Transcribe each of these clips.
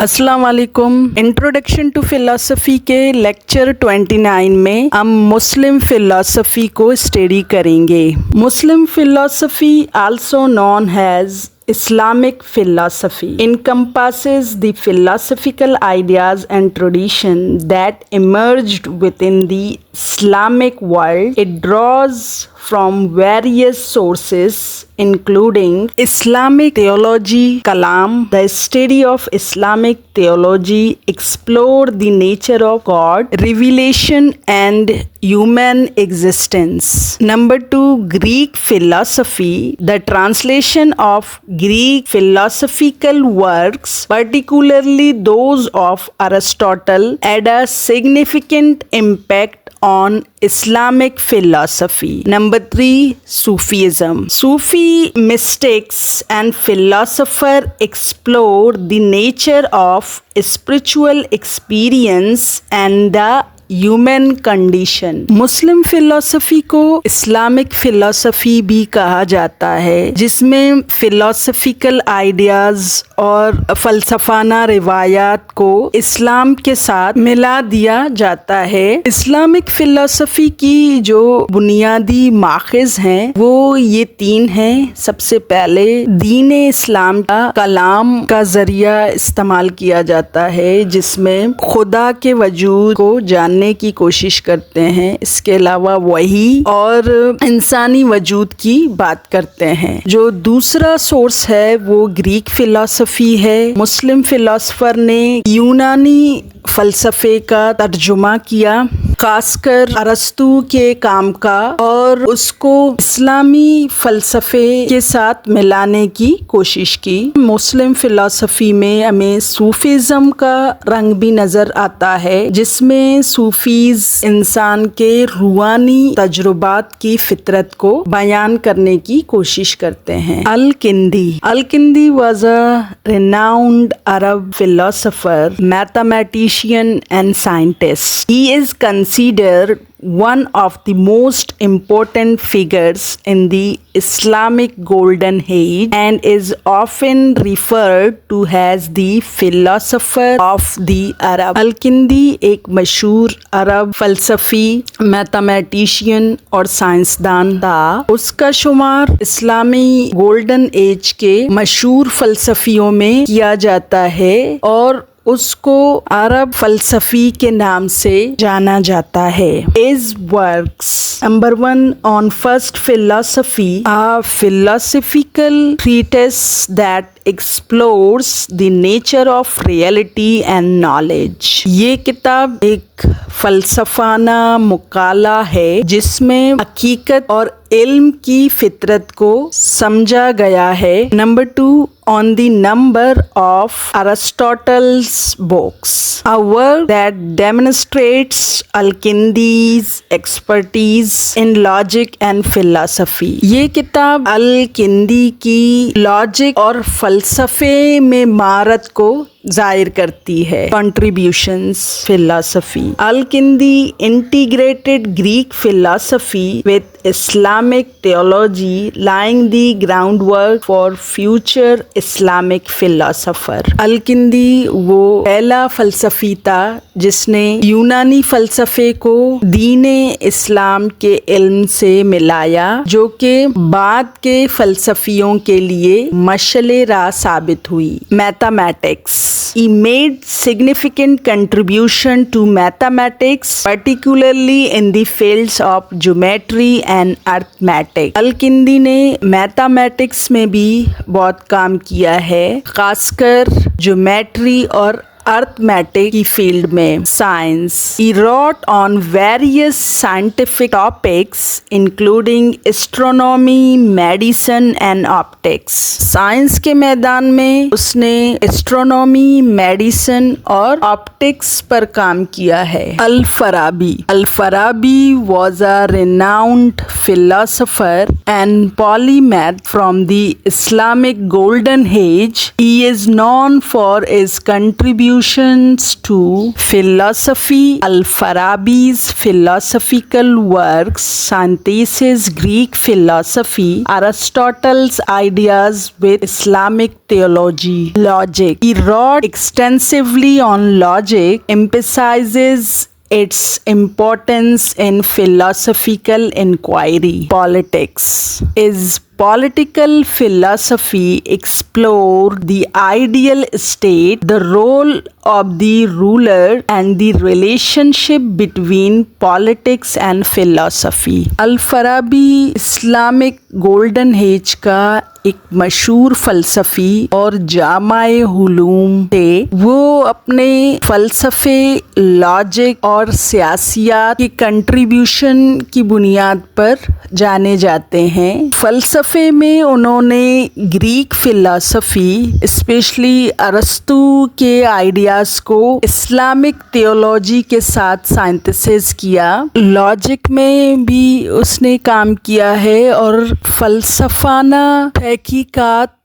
अस्सलाम वालेकुम। Introduction to philosophy के लेक्चर 29 में हम मुस्लिम फिलॉसफी को स्टडी करेंगे। Muslim philosophy also known as Islamic philosophy encompasses the philosophical ideas and tradition that emerged within the Islamic world. It draws from various sources including Islamic theology, Kalam, the study of Islamic theology, explore the nature of God, revelation and human existence. Number 2, Greek philosophy. The translation of Greek philosophical works, particularly those of Aristotle, had a significant impact on Islamic philosophy. Number 3, Sufism. Sufi mystics and philosophers explore the nature of spiritual experience and the human condition. Muslim philosophy को Islamic philosophy भी कहा जाता है, जिसमें philosophical ideas और फलसफाना रिवायात को इस्लाम के साथ मिला दिया जाता है। इस्लामिक फिलॉसफी की जो बुनियादी माखिज हैं वो ये 3 हैं। सबसे पहले दीन इस्लाम का कलाम का जरिया इस्तेमाल किया जाता है, जिसमें खुदा के वजूद को जानने की कोशिश करते हैं। इसके अलावा वही और इंसानी वजूद की बात करते हैं। जो दूसरा सोर्स है वो ग्रीक फिलॉसफी है। मुस्लिम फिलॉसफर ने यूनानी फ़लसफ़े का तर्जुमा किया, खासकर अरस्तू के काम का, और उसको इस्लामी फ़लसफ़े के साथ मिलाने की कोशिश की। मुस्लिम फ़िलॉसफी में हमें सूफीज़म का रंग भी नज़र आता है, जिसमें सूफीज़ इंसान के रूहानी तजुर्बात की फितरत को बयान करने की कोशिश करते हैं। Al-Kindi was a renowned Arab philosopher, mathematician and scientist. He is considered one of the most important figures in the Islamic Golden Age and is often referred to as the philosopher of the Arab. अल-किंदी एक मशहूर अरब फ़लसफ़ी, mathematician और साइंसदान था। उसका शुमार इस्लामी golden age के मशहूर फ़लसफ़ियों में किया जाता है और उसको अरब फ़लसफ़ी के नाम से जाना जाता है। His works, number 1 on first philosophy, a philosophical treatise that explores the nature of reality and knowledge. ये किताब एक फ़लसफ़ाना मुकाला है जिसमें हकीकत और इल्म की फितरत को समझा गया है। Number 2 on the number of Aristotle's books, a work that demonstrates Al-Kindi's expertise in logic and philosophy. ये किताब अल-किंदी की लॉजिक और फ़लसफ़े में महारत को जाहिर करती है। Contributions philosophy. Al-Kindi integrated Greek philosophy with Islamic theology, laying the groundwork for future Islamic philosopher. अल-किंदी वो पहला फ़लसफ़ी था जिसने यूनानी फ़लसफ़े को दीन इस्लाम के इल्म से मिलाया, जो कि बाद के फ़लसफ़ियों के लिए मशअले राह साबित हुई। Mathematics. He made significant contribution to mathematics, particularly in the fields of geometry and arithmetic. अल-किंदी ने मैथमेटिक्स में भी बहुत काम किया है, खासकर ज्योमेट्री और अर्थमेटिक की फील्ड में। Science. He wrote on various scientific topics including astronomy, medicine and optics. Science के मैदान में उसने एस्ट्रोनॉमी, मेडिसिन और ऑप्टिक्स पर काम किया है। अल-फराबी was a renowned philosopher and polymath from the Islamic Golden Age. He is known for his contribution contributions to philosophy, Al-Farabi's philosophical works, synthesis Greek philosophy, Aristotle's ideas with Islamic theology, logic. He wrote extensively on logic, emphasizes its importance in philosophical inquiry. Politics is political philosophy explore the ideal state, the role of the ruler and the relationship between politics and philosophy. Al-Farabi Islamic golden age का एक मशहूर फ़लसफ़ी और जामाए हुलूम थे। वो अपने फ़लसफ़े, logic और सियासियात की contribution की बुनियाद पर जाने जाते हैं। फ़लसफ़े में उन्होंने ग्रीक फ़िलासफ़ी, स्पेशली अरस्तू के आइडियाज़ को इस्लामिक थियोलॉजी के साथ साइंथेसिस किया। लॉजिक में भी उसने काम किया है और फ़लसफ़ाना तहकीकात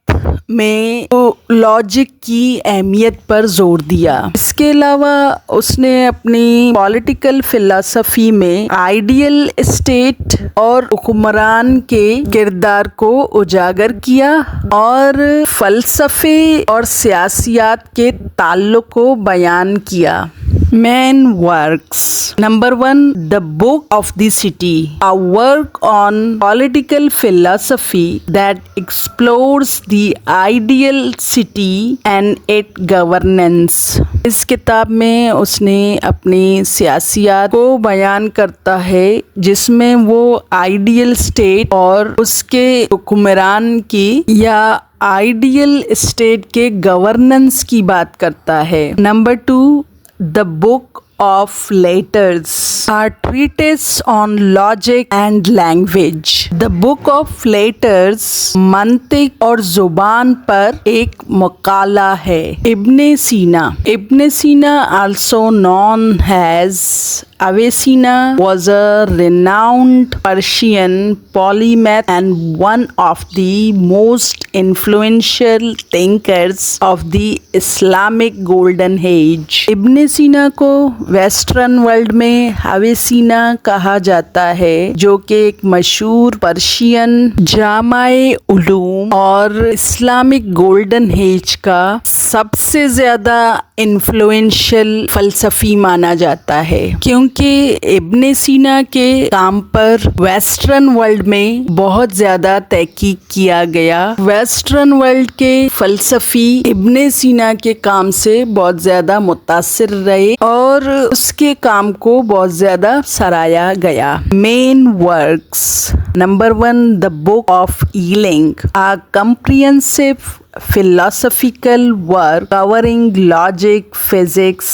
में लॉजिक की अहमियत पर जोर दिया। इसके अलावा उसने अपनी पॉलिटिकल फ़िलासफ़ी में आइडियल स्टेट और हुक्मरान के किरदार को उजागर किया और फ़लसफ़े और सियासियात के ताल्लुक़ को बयान किया। Main works. Number 1, The Book of the City, a work on political philosophy that explores the ideal city and its governance. इस किताब में उसने अपनी सियासियात को बयान करता है जिसमें वो आइडियल स्टेट और उसके हुक्मरान की या आइडियल स्टेट के गवर्नेंस की बात करता है। Number 2, The Book of Letters, a treatise on logic and language. The Book of Letters मंतिक और ज़ुबान पर एक मकाला है। इब्ने सीना also known as Avicenna was a renowned Persian polymath and one of the most influential thinkers of the Islamic Golden Age. इब्ने सीना को western world में अविसीना कहा जाता है, जो कि एक मशहूर पर्शियन जामाए उलूम और इस्लामिक गोल्डन एज का सबसे ज़्यादा इन्फ्लुएंशियल फ़लसफ़ी माना जाता है, क्योंकि इब्ने सीना के काम पर वेस्टर्न वर्ल्ड में बहुत ज़्यादा तहकीक किया गया। वेस्टर्न वर्ल्ड के फ़लसफ़ी इब्ने सीना के काम से बहुत ज़्यादा मुतासिर रहे और उसके काम को बहुत ज़्यादा सराहा गया। Main works. Number 1, the book of ailing, a comprehensive philosophical work covering logic, physics,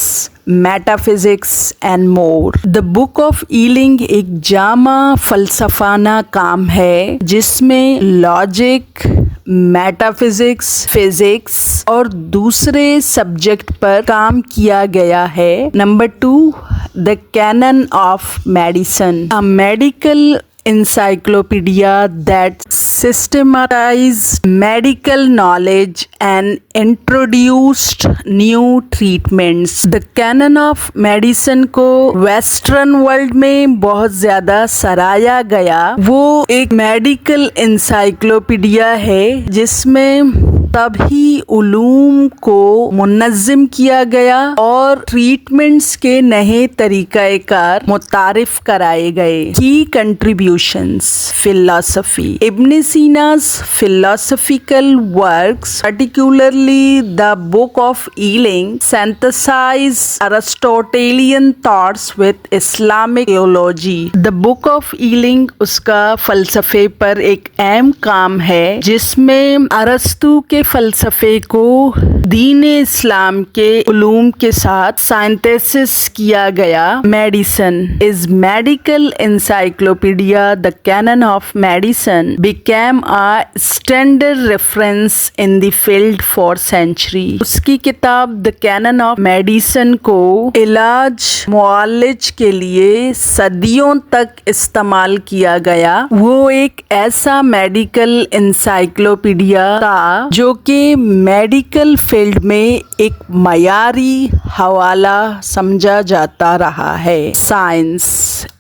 metaphysics and more. The Book of Ealing एक जामा फ़लसफ़ाना काम है जिसमें लॉजिक, मेटाफिज़िक्स, फिज़िक्स और दूसरे सब्जेक्ट पर काम किया गया है। Number 2, the canon of medicine, a medical encyclopedia that systematized medical knowledge and introduced new treatments. The canon of medicine को वेस्टर्न वर्ल्ड में बहुत ज़्यादा सराहा गया। वो एक मेडिकल इंसाइक्लोपीडिया है जिसमें तभी उलूम को मुनज़्ज़म किया गया और ट्रीटमेंट्स के नए तरीक़ाकार मुतारिफ कराए गए। की contributions. Philosophy. Ibn सीना's philosophical works, particularly the Book of Ealing, synthesize Aristotelian thoughts with Islamic theology. The Book of Ealing उसका फ़लसफ़े पर एक अहम काम है जिसमें अरस्तू के फ़लसफ़े को दीन इस्लाम के उलूम के साथ साइंथेसिस किया गया। Medicine is medical encyclopedia. The canon of medicine became a standard reference in the field for centuries. उसकी किताब द कैनन ऑफ मेडिसिन को इलाज मुआलिज के लिए सदियों तक इस्तेमाल किया गया। वो एक ऐसा मेडिकल इंसाइक्लोपीडिया था जो जो कि मेडिकल फील्ड में एक मयारी हवाला समझा जाता रहा है। Science.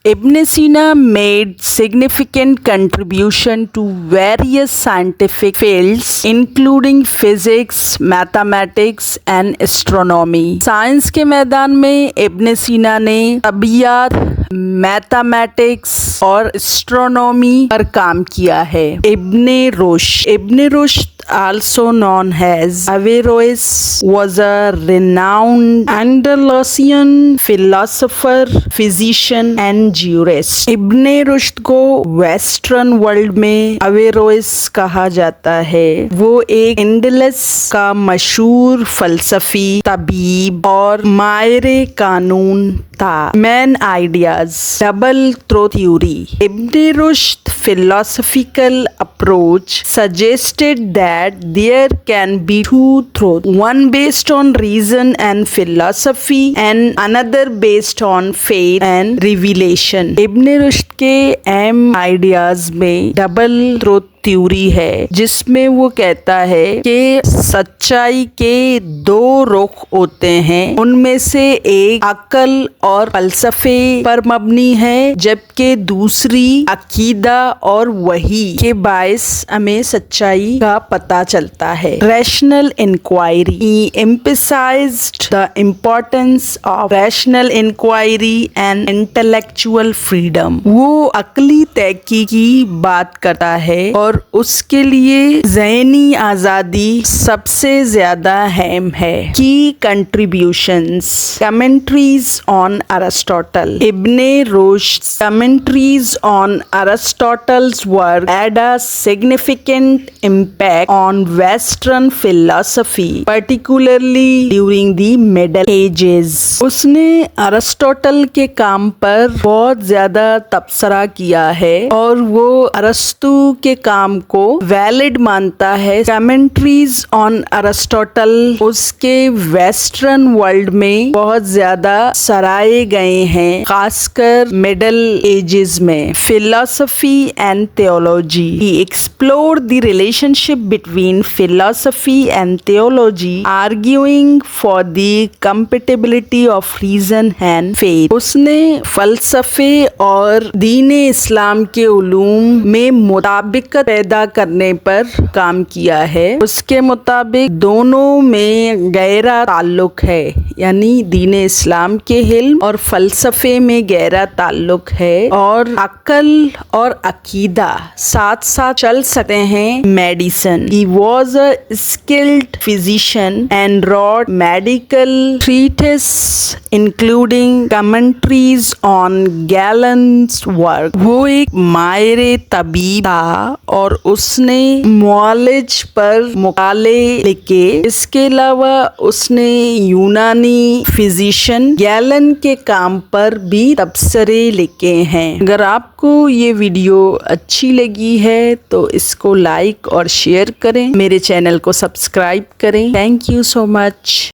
Ibn Sina made significant contribution to various scientific fields including physics, mathematics and astronomy. Science के मैदान में इब्न सीना ने तबियत, मैथमेटिक्स और एस्ट्रोनॉमी पर काम किया है। इब्न Rushd also known as Averroes was a renowned Andalusian philosopher, physician and jurist. इब्न रुश्द को वेस्टर्न वर्ल्ड में अवेरोइस कहा जाता है। वो एक एंडलस का मशहूर फलसफी, तबीब और माहिर कानून था। Main ideas. Double truth theory. Ibn Rushd philosophical approach suggested that there can be two truths, one based on reason and philosophy and another based on faith and revelation. इब्न रुश्द के अहम आइडियाज में डबल ट्रूथ थ्योरी है, जिसमें वो कहता है कि सच्चाई के दो रुख होते हैं, उनमें से एक अकल और फलसफे पर मबनी है, जबकि दूसरी अकीदा और वही के बायस हमें सच्चाई का पता चलता है। Rational inquiry. He emphasized the importance of rational inquiry and intellectual freedom. वो अकली तहकीक की बात करता है और उसके लिए ज़हनी आज़ादी सबसे ज़्यादा अहम है। की contributions. Commentaries on Aristotle. Ibn Rushd commentaries on Aristotle's work had a significant impact on Western philosophy, particularly during the Middle Ages. उसने अरिस्टोटल के काम पर बहुत ज़्यादा तबसरा किया है और वो अरस्तु के काम को वैलिड मानता है। कमेंट्रीज ऑन अरिस्टोटल उसके वेस्टर्न वर्ल्ड में बहुत ज्यादा सराहे गए हैं, खासकर मिडल एजेस में। Philosophy and theology. He explore the relationship between philosophy and theology, arguing for the compatibility of reason and faith. उसने फलसफे और दीन इस्लाम के उलूम में मुताबिकत पैदा करने पर काम किया है। उसके मुताबिक दोनों में गहरा ताल्लुक है, यानी दीन इस्लाम के इल्म और फलसफे में गहरा ताल्लुक है और अकल और अकीदा साथ साथ चल सकते हैं। Medicine. He was a skilled physician and wrote medical treatises including commentaries on Galen's work. वो एक माहिर तबीब था और उसने मुआलिज पर मुकाले लिखे। इसके अलावा उसने यूनानी फिजिशियन गैलन के काम पर भी तबसरे लिखे हैं। अगर आपको ये वीडियो अच्छी लगी है तो इसको लाइक और शेयर करें, मेरे चैनल को सब्सक्राइब करें। Thank you so much.